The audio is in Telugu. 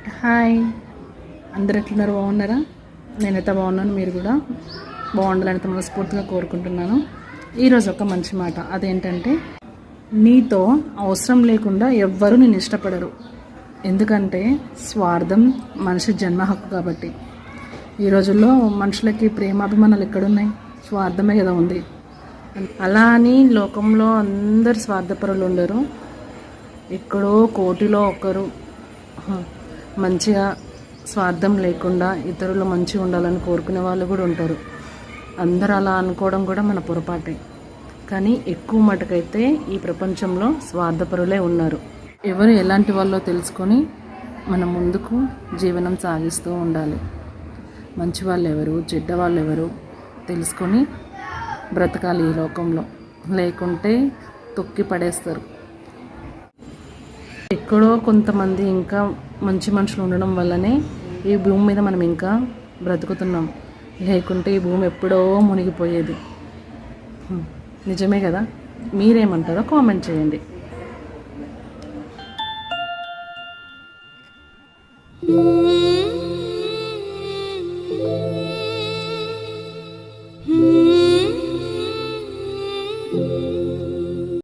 హాయ్, అందరు ఎట్లున్నారు? బాగున్నారా? నేనైతే బాగున్నాను. మీరు కూడా బాగుండాలని మనస్ఫూర్తిగా కోరుకుంటున్నాను. ఈరోజు ఒక మంచి మాట, అదేంటంటే నీతో అవసరం లేకుండా ఎవ్వరూ నేను ఇష్టపడరు. ఎందుకంటే స్వార్థం మనిషి జన్మ హక్కు కాబట్టి. ఈ రోజుల్లో మనుషులకి ప్రేమాభిమానాలు ఎక్కడున్నాయి? స్వార్థమే కదా ఉంది. అలా అని లోకంలో అందరు స్వార్థపరులు ఉండరు. ఎక్కడో కోటిలో ఒకరు మంచిగా స్వార్థం లేకుండా ఇతరులు మంచిగా ఉండాలని కోరుకునే వాళ్ళు కూడా ఉంటారు. అందరూ అలా అనుకోవడం కూడా మన పొరపాటే. కానీ ఎక్కువ మటుకైతే ఈ ప్రపంచంలో స్వార్థపరులే ఉన్నారు. ఎవరు ఎలాంటి వాళ్ళో తెలుసుకొని మనం ముందుకు జీవనం సాగిస్తూ ఉండాలి. మంచి వాళ్ళు ఎవరు, చెడ్డ వాళ్ళు ఎవరు తెలుసుకొని బ్రతకాలి ఈ లోకంలో. లేకుంటే తొక్కి పడేస్తారు. ఎక్కడో కొంతమంది ఇంకా మంచి మనుషులు ఉండడం వల్లనే ఈ భూమి మీద మనం ఇంకా బ్రతుకుతున్నాం. లేకుంటే ఈ భూమి ఎప్పుడో మునిగిపోయేది. నిజమే కదా? మీరేమంటారో కామెంట్ చేయండి.